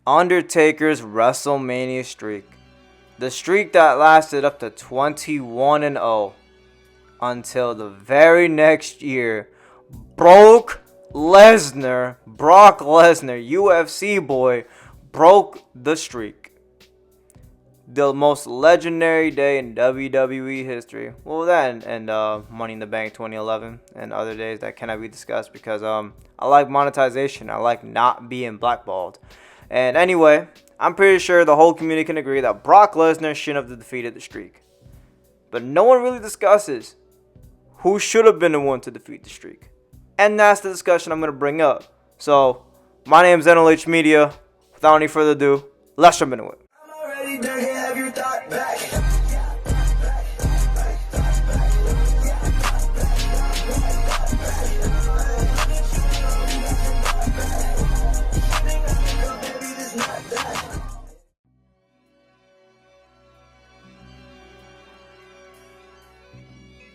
Undertaker's WrestleMania streak. The streak that lasted up to 21-0 until the very next year. Brock Lesnar, UFC boy, broke the streak. The most legendary day in WWE history. Well, that and Money in the Bank 2011 and other days that cannot be discussed because I like monetization. I like not being blackballed. And anyway, I'm pretty sure the whole community can agree that Brock Lesnar shouldn't have defeated the streak. But no one really discusses who should have been the one to defeat the streak. And that's the discussion I'm going to bring up. So, my name is NLH Media. Without any further ado, let's jump into it. I'm already done here, have your thought back.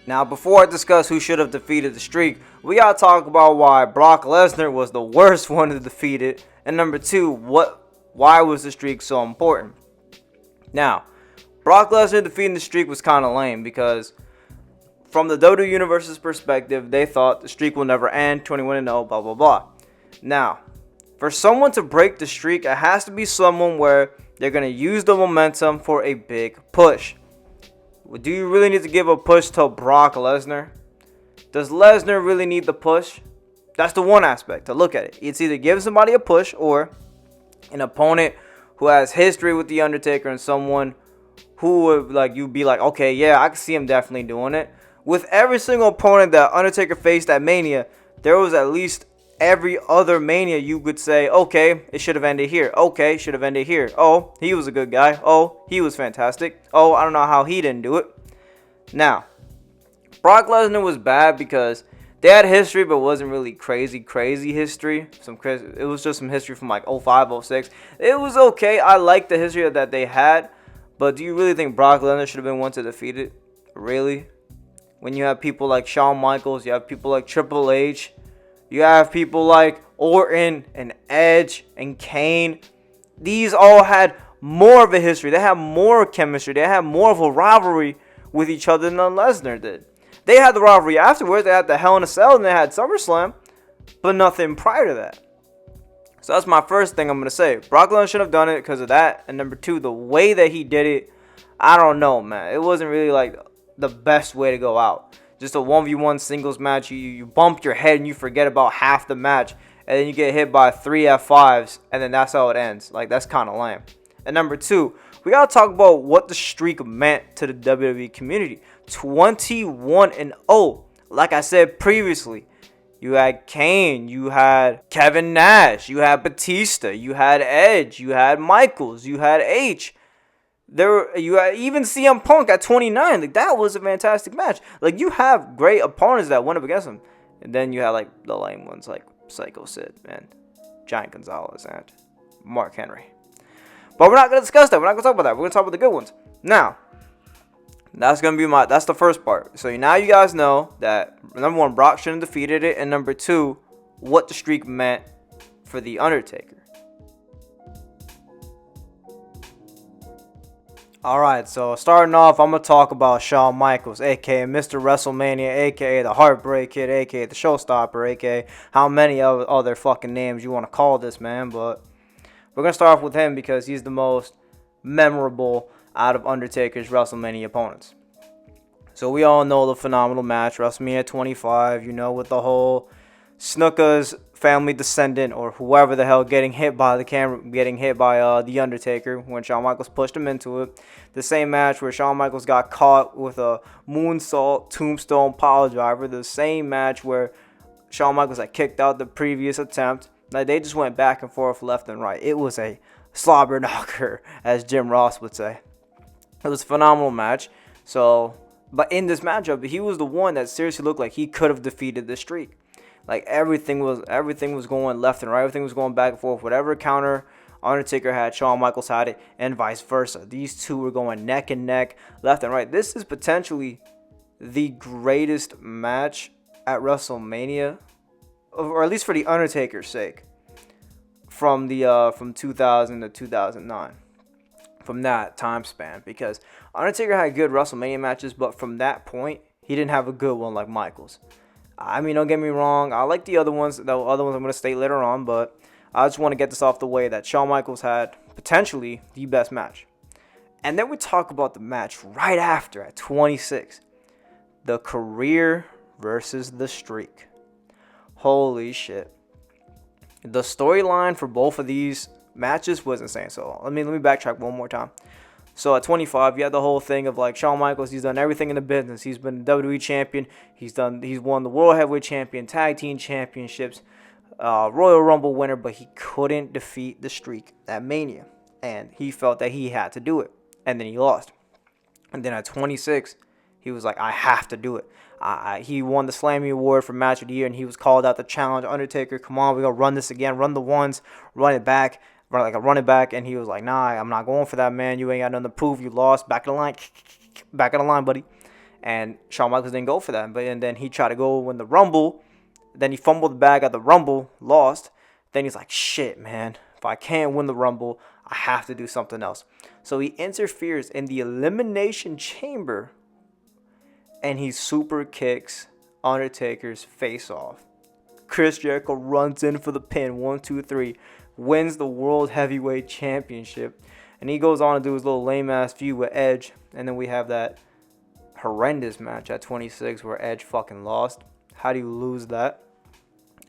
Now, before I discuss who should have defeated the streak, we gotta talk about why Brock Lesnar was the worst one to defeat it, and number two, why was the streak so important? Now, Brock Lesnar defeating the streak was kind of lame because from the WWE Universe's perspective, they thought the streak will never end, 21-0, blah blah blah. Now, for someone to break the streak, it has to be someone where they're gonna use the momentum for a big push. Do you really need to give a push to Brock Lesnar? Does Lesnar really need the push? That's the one aspect to look at it. It's either give somebody a push or an opponent who has history with The Undertaker and someone who would you'd be like, okay, yeah, I can see him definitely doing it. With every single opponent that Undertaker faced at Mania, there was at least every other Mania you could say, okay, it should have ended here. Okay, should have ended here. Oh, he was a good guy. Oh, he was fantastic. Oh, I don't know how he didn't do it. Now, Brock Lesnar was bad because they had history, but wasn't really crazy history. It was just some history from like 05, 06. It was okay. I like the history that they had, but do you really think Brock Lesnar should have been one to defeat it? Really? When you have people like Shawn Michaels, you have people like Triple H, you have people like Orton and Edge and Kane. These all had more of a history. They had more chemistry. They had more of a rivalry with each other than Lesnar did. They had the rivalry afterwards. They had the Hell in a Cell and they had SummerSlam, but nothing prior to that. So that's my first thing I'm going to say. Brock Lesnar should have done it because of that. And number two, the way that he did it, I don't know, man. It wasn't really like the best way to go out. Just a 1v1 singles match. You bump your head and you forget about half the match. And then you get hit by 3 F5s. And then that's how it ends. Like, that's kind of lame. And number two, we got to talk about what the streak meant to the WWE community. 21-0. Like I said previously, you had Kane, you had Kevin Nash, you had Batista, you had Edge, you had Michaels, you had H. You had even CM Punk at 29. Like, that was a fantastic match. Like, you have great opponents that went up against him. And then you had like the lame ones like Psycho Sid and Giant Gonzalez and Mark Henry. But we're not going to discuss that. We're not going to talk about that. We're going to talk about the good ones. Now, that's the first part. So now you guys know that, number one, Brock shouldn't have defeated it. And number two, what the streak meant for The Undertaker. Alright, so starting off, I'm going to talk about Shawn Michaels, a.k.a. Mr. WrestleMania, a.k.a. the Heartbreak Kid, a.k.a. the Showstopper, a.k.a. how many other fucking names you want to call this man. But we're going to start off with him because he's the most memorable out of Undertaker's WrestleMania opponents. So we all know the phenomenal match, WrestleMania 25, with the whole Snuka's family descendant or whoever the hell getting hit by The Undertaker when Shawn Michaels pushed him into it. The same match where Shawn Michaels got caught with a moonsault, tombstone, pile driver. The same match where Shawn Michaels had kicked out the previous attempt. Like, they just went back and forth left and right. It was a slobber knocker, as Jim Ross would say. It was a phenomenal match. But in this matchup, he was the one that seriously looked like he could have defeated the streak. Like, everything was going left and right. Everything was going back and forth. Whatever counter Undertaker had, Shawn Michaels had it, and vice versa. These two were going neck and neck, left and right. This is potentially the greatest match at WrestleMania, or at least for The Undertaker's sake. from 2000 to 2009. From that time span, because Undertaker had good WrestleMania matches, but from that point, he didn't have a good one like Michaels. I mean, don't get me wrong, I like the other ones. The other ones I'm going to state later on, but I just want to get this off the way that Shawn Michaels had potentially the best match. And then we talk about the match right after at 26. The career versus the streak. Holy shit. The storyline for both of these matches was insane. So let me backtrack one more time. So at 25, you had the whole thing of like Shawn Michaels. He's done everything in the business. He's been WWE champion. He's won the World Heavyweight Champion, Tag Team Championships, Royal Rumble winner, but he couldn't defeat the streak at Mania, and he felt that he had to do it, and then he lost. And then at 26, he was like, I have to do it. He won the Slammy Award for Match of the Year, and he was called out to challenge Undertaker. Come on, we're going to run this again. Run the ones. Run it back. Run it back. And he was like, nah, I'm not going for that, man. You ain't got nothing to prove. You lost. Back of the line. Back of the line, buddy. And Shawn Michaels didn't go for that. And then he tried to go win the Rumble. Then he fumbled the bag at the Rumble. Lost. Then he's like, shit, man. If I can't win the Rumble, I have to do something else. So he interferes in the Elimination Chamber, and he super kicks Undertaker's face off. Chris Jericho runs in for the pin, 1, 2, 3, wins the World Heavyweight Championship, and he goes on to do his little lame-ass feud with Edge, and then we have that horrendous match at 26 where Edge fucking lost. How do you lose that?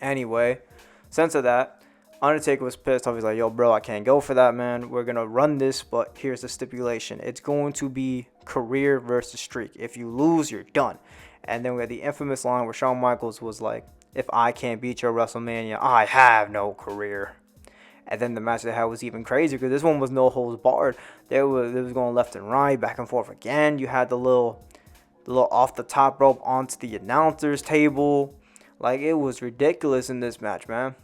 Anyway, since of that, Undertaker was pissed off. He's like, yo, bro, I can't go for that, man. We're going to run this, but here's the stipulation. It's going to be career versus streak. If you lose, you're done. And then we had the infamous line where Shawn Michaels was like, if I can't beat you at WrestleMania, I have no career. And then the match they had was even crazier because this one was no holds barred. It was going left and right, back and forth again. You had the little off the top rope onto the announcer's table. Like, it was ridiculous in this match, man.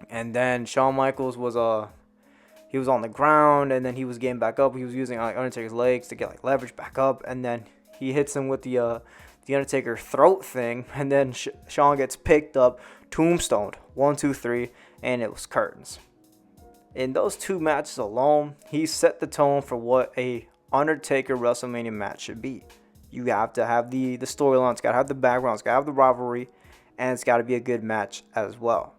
And then Shawn Michaels was he was on the ground, and then he was getting back up. He was using like Undertaker's legs to get like leverage back up, and then he hits him with the Undertaker throat thing, and then Shawn gets picked up, tombstoned, 1, 2, 3, and it was curtains. In those two matches alone, he set the tone for what a Undertaker WrestleMania match should be. You have to have the storyline, it's got to have the background, it's got to have the rivalry, and it's got to be a good match as well.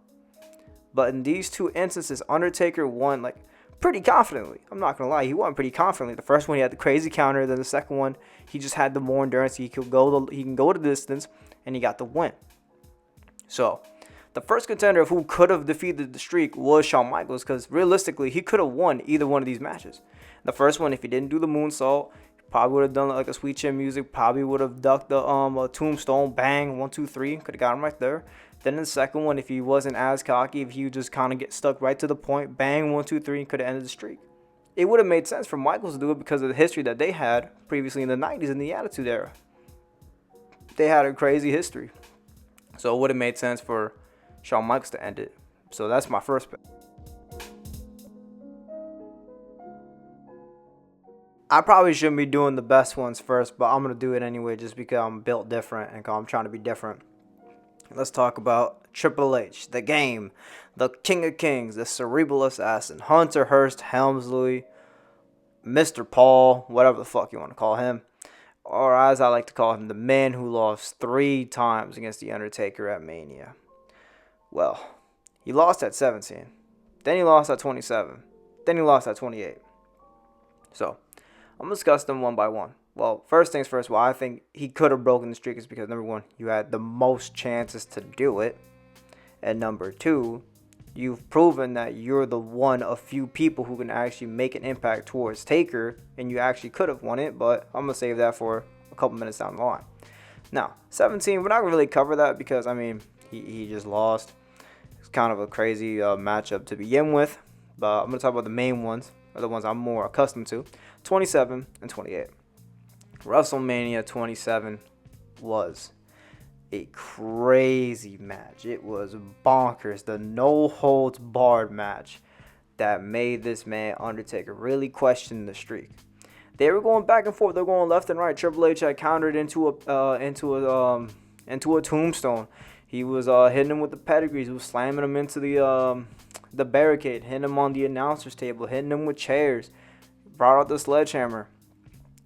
But in these two instances, Undertaker won like pretty confidently. I'm not going to lie, he won pretty confidently. The first one, he had the crazy counter. Then the second one, he just had the more endurance. He can go the distance, and he got the win. So, the first contender of who could have defeated the streak was Shawn Michaels, because realistically, he could have won either one of these matches. The first one, if he didn't do the moonsault, he probably would have done like a sweet chin music, probably would have ducked the a tombstone, bang, 1, 2, 3, could have got him right there. Then in the second one, if he wasn't as cocky, if he would just kind of get stuck right to the point, bang, 1, 2, 3, could have ended the streak. It would have made sense for Michaels to do it because of the history that they had previously in the 90s in the Attitude Era. They had a crazy history. So it would have made sense for Shawn Michaels to end it. So that's my first pick. I probably shouldn't be doing the best ones first, but I'm going to do it anyway just because I'm built different and I'm trying to be different. Let's talk about Triple H, the Game, the King of Kings, the Cerebral Assassin, Hunter Hearst Helmsley, Mr. Paul, whatever the fuck you want to call him. Or as I like to call him, the man who lost 3 times against The Undertaker at Mania. Well, he lost at 17. Then he lost at 27. Then he lost at 28. So, I'm going to discuss them one by one. Well, first things first, why I think he could have broken the streak is because, number one, you had the most chances to do it. And number two, you've proven that you're the one of few people who can actually make an impact towards Taker, and you actually could have won it, but I'm going to save that for a couple minutes down the line. Now, 17, we're not going to really cover that because, I mean, he just lost. It's kind of a crazy matchup to begin with, but I'm going to talk about the main ones, or the ones I'm more accustomed to, 27 and 28. WrestleMania 27 was a crazy match. It was bonkers. The no holds barred match that made this man Undertaker really question the streak. They were going back and forth. They're going left and right. Triple H had countered into a tombstone. He was hitting him with the pedigrees. He was slamming him into the the barricade, hitting him on the announcer's table, hitting him with chairs, brought out the sledgehammer.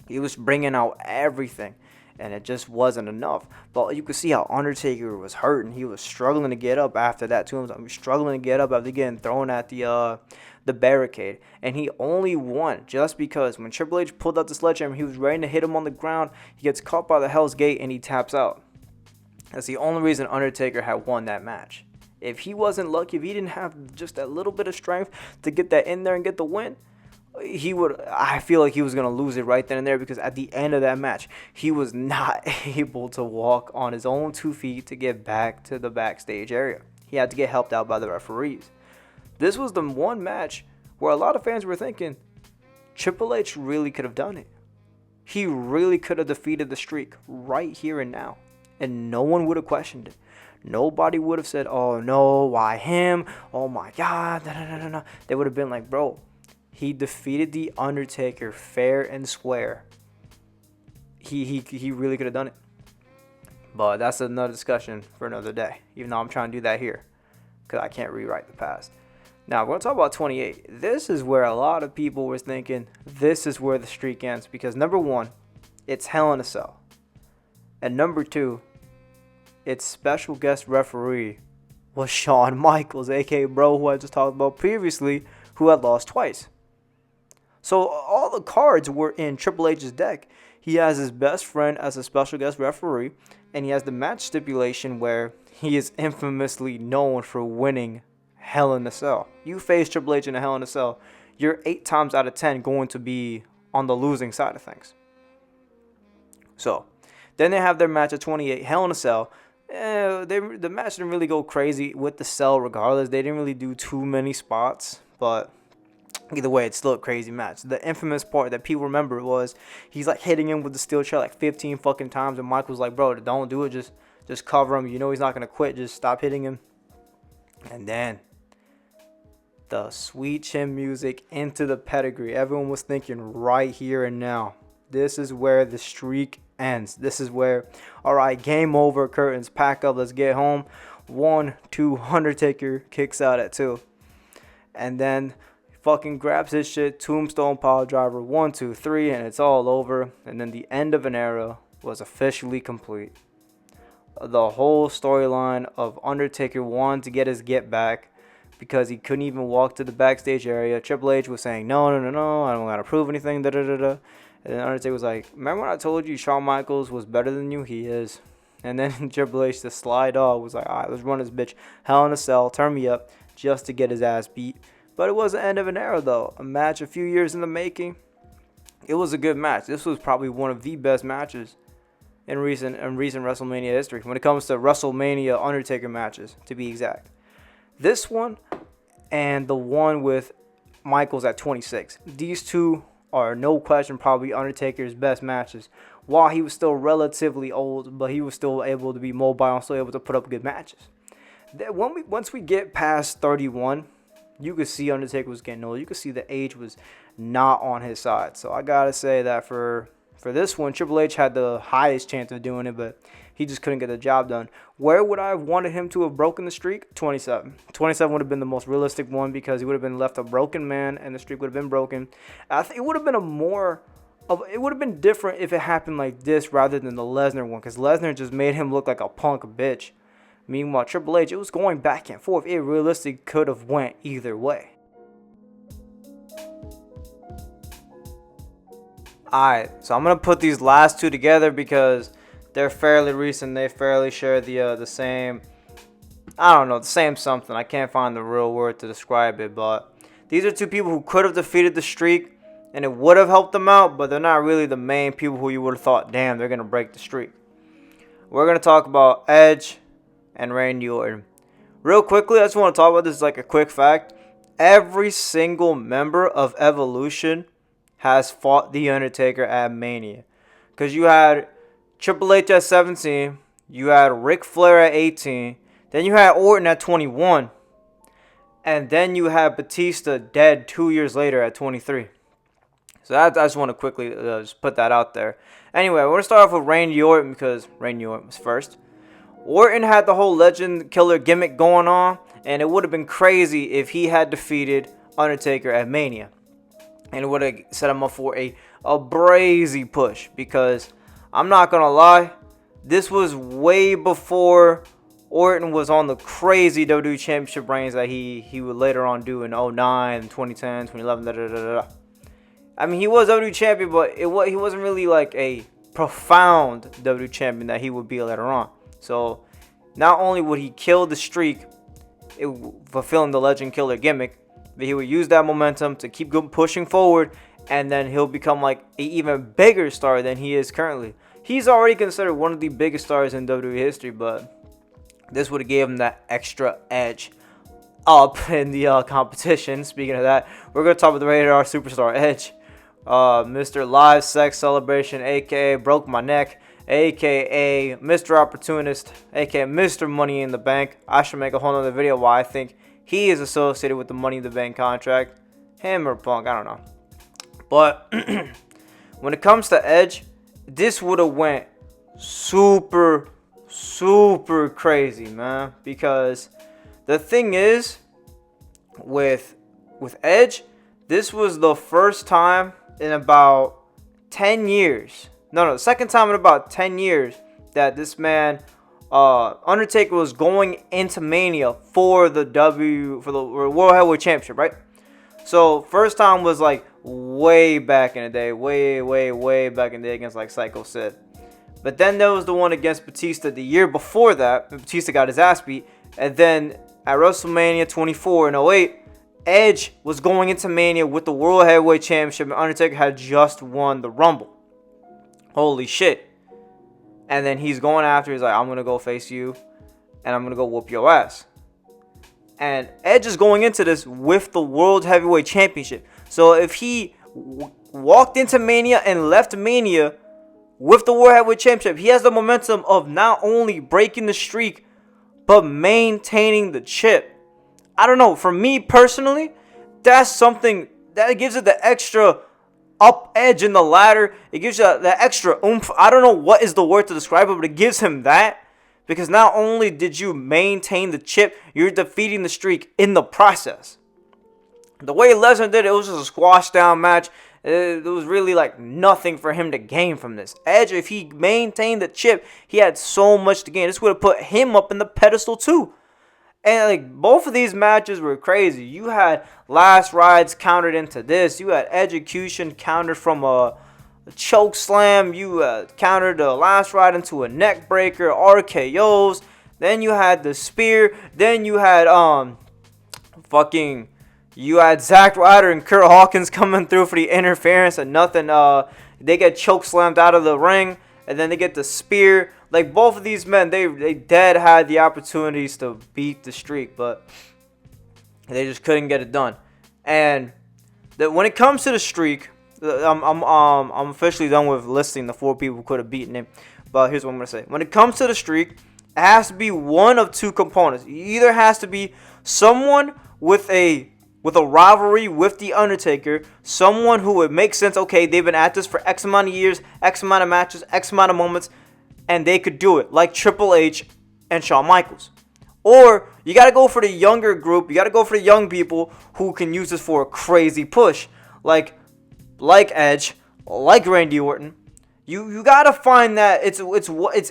He was bringing out everything, and it just wasn't enough. But you could see how Undertaker was hurting. He was struggling to get up after that too. He was struggling to get up after getting thrown at the barricade. And he only won just because when Triple H pulled out the sledgehammer, he was ready to hit him on the ground. He gets caught by the Hell's Gate, and he taps out. That's the only reason Undertaker had won that match. If he wasn't lucky, if he didn't have just that little bit of strength to get that in there and get the win, I feel like he was going to lose it right then and there, because at the end of that match, he was not able to walk on his own 2 feet to get back to the backstage area. He had to get helped out by the referees. This was the one match where a lot of fans were thinking Triple H really could have done it. He really could have defeated the streak right here and now, and no one would have questioned it. Nobody would have said, oh no, why him? Oh my God. No. They would have been like, bro, he defeated The Undertaker fair and square. He really could have done it. But that's another discussion for another day, even though I'm trying to do that here, because I can't rewrite the past. Now, we're going to talk about 28. This is where a lot of people were thinking this is where the streak ends, because number one, it's Hell in a Cell. And number two, its special guest referee was Shawn Michaels, aka Bro, who I just talked about previously, who had lost twice. So all the cards were in Triple H's deck. He has his best friend as a special guest referee, and he has the match stipulation where he is infamously known for winning Hell in a Cell. You face Triple H in a Hell in a Cell, you're 8 times out of 10 going to be on the losing side of things. So then they have their match at 28, Hell in a Cell. The match didn't really go crazy with the cell regardless. They didn't really do too many spots, but either way, it's still a crazy match. The infamous part that people remember was he's like hitting him with the steel chair like 15 fucking times, and Michael's like, bro, don't do it, just cover him. You know he's not gonna quit, just stop hitting him. And then the sweet chin music into the pedigree. Everyone was thinking right here and now, this is where the streak ends. This is where, all right, game over, curtains, pack up, let's get home. 1, 2, Undertaker kicks out at 2. And then fucking grabs his shit, tombstone pile driver, 1, 2, 3, and it's all over. And then the end of an era was officially complete. The whole storyline of Undertaker wanting to get his get back because he couldn't even walk to the backstage area. Triple H was saying, no, I don't gotta prove anything, da. And then Undertaker was like, remember when I told you Shawn Michaels was better than you? He is. And then Triple H, the sly dog, was like, all right, let's run this bitch Hell in a Cell, turn me up, just to get his ass beat. But it was the end of an era, though. A match a few years in the making. It was a good match. This was probably one of the best matches in recent WrestleMania history, when it comes to WrestleMania Undertaker matches, to be exact. This one and the one with Michaels at 26. These two are no question probably Undertaker's best matches. While he was still relatively old, but he was still able to be mobile and still able to put up good matches. Once we get past 31, you could see Undertaker was getting old. You could see the age was not on his side. So I gotta say that for this one, Triple H had the highest chance of doing it, but he just couldn't get the job done. Where would I have wanted him to have broken the streak? 27. 27 would have been the most realistic one, because he would have been left a broken man and the streak would have been broken. I think it would have been it would have been different if it happened like this rather than the Lesnar one, because Lesnar just made him look like a punk bitch. Meanwhile, Triple H, it was going back and forth. It realistically could have went either way. Alright, so I'm going to put these last two together because they're fairly recent. They fairly share the same, the same something. I can't find the real word to describe it, but these are two people who could have defeated the streak, and it would have helped them out, but they're not really the main people who you would have thought, damn, they're going to break the streak. We're going to talk about Edge and Randy Orton. Real quickly, I just want to talk about this like a quick fact. Every single member of Evolution has fought The Undertaker at Mania. Because you had Triple H at 17, you had Ric Flair at 18, then you had Orton at 21, and then you had Batista dead 2 years later at 23. So I just want to quickly just put that out there. Anyway, we're going to start off with Randy Orton because Randy Orton was first. Orton had the whole legend killer gimmick going on, and it would have been crazy if he had defeated Undertaker at Mania. And it would have set him up for a brazy push, because I'm not going to lie, this was way before Orton was on the crazy WWE Championship reigns that he would later on do in 09, 2010, 2011, I mean, he was WWE Champion, but he wasn't really like a profound WWE Champion that he would be later on. So, not only would he kill the streak, fulfilling the legend killer gimmick, but he would use that momentum to keep pushing forward, and then he'll become like an even bigger star than he is currently. He's already considered one of the biggest stars in WWE history, but this would have gave him that extra edge up in the competition. Speaking of that, we're going to talk about the Rated R Superstar Edge. Mr. Live Sex Celebration, a.k.a. Broke My Neck, a.k.a. Mr. Opportunist, a.k.a. Mr. Money in the Bank. I should make a whole nother video why I think he is associated with the Money in the Bank contract. Him or Punk, I don't know. But when it comes to Edge, this would have went super crazy, man. Because the thing is, with Edge, this was the first time in about 10 years. No, the second time in about 10 years that this man, Undertaker, was going into Mania for the World Heavyweight Championship, right? So first time was like way back in the day, way back in the day against like Psycho Sid. But then there was the one against Batista the year before that. Batista got his ass beat. And then at WrestleMania 24 in 08, Edge was going into Mania with the World Heavyweight Championship, and Undertaker had just won the Rumble. Holy shit. And then he's going after, he's like, I'm going to go face you, and I'm going to go whoop your ass. And Edge is going into this with the World Heavyweight Championship. So if he walked into Mania and left Mania with the World Heavyweight Championship, he has the momentum of not only breaking the streak, but maintaining the chip. I don't know. For me personally, that's something that gives it the extra up edge in the ladder. It gives you that extra oomph. I don't know what is the word to describe it, but it gives him that. Because not only did you maintain the chip, you're defeating the streak in the process. The way Lesnar did it, was just a squash down match. It was really like nothing for him to gain from this. Edge, if he maintained the chip, he had so much to gain. This would have put him up in the pedestal too. And like both of these matches were crazy. You had last rides countered into this. You had execution countered from a choke slam. You countered the last ride into a neck breaker, RKOs. Then you had the spear. Then you had you had Zack Ryder and Kurt Hawkins coming through for the interference and nothing. They get choke slammed out of the ring, and then they get the spear. Like both of these men, they dead had the opportunities to beat the streak, but they just couldn't get it done. And when it comes to the streak, I'm officially done with listing the 4 people who could have beaten him. But here's what I'm gonna say: when it comes to the streak, it has to be one of 2 components. It either has to be someone with a rivalry with The Undertaker, someone who would make sense, okay, they've been at this for X amount of years, X amount of matches, X amount of moments, and they could do it, like Triple H and Shawn Michaels. Or you got to go for the younger group, you got to go for the young people who can use this for a crazy push, like Edge, like Randy Orton. You got to find that it's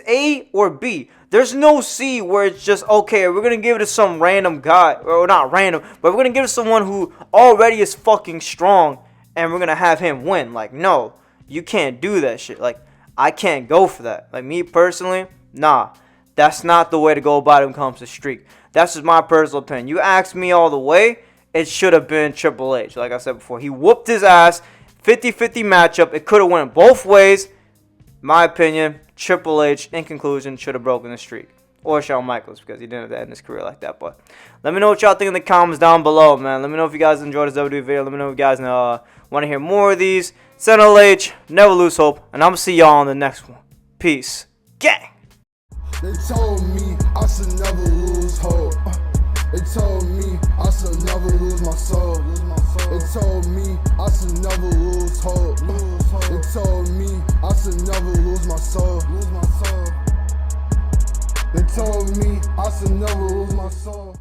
A or B. There's no C where it's just, okay, we're going to give it to some random guy, or not random, but we're going to give it to someone who already is fucking strong, and we're going to have him win. Like, no, you can't do that shit. Like, I can't go for that. Like, me personally, nah, that's not the way to go about it when it comes to streak. That's just my personal opinion. You ask me all the way, it should have been Triple H. Like I said before, he whooped his ass, 50-50 matchup. It could have went both ways. My opinion, Triple H, in conclusion, should have broken the streak. Or Shawn Michaels, because he didn't end his career like that. But let me know what y'all think in the comments down below, man. Let me know if you guys enjoyed this WWE video. Let me know if you guys want to hear more of these. Sentinel H, never lose hope. And I'm going to see y'all on the next one. Peace. Gang! They told me I should never lose hope. They told me I should never lose my soul. They told me I should never lose hope. They told me I should never lose my soul. They told me I should never lose my soul.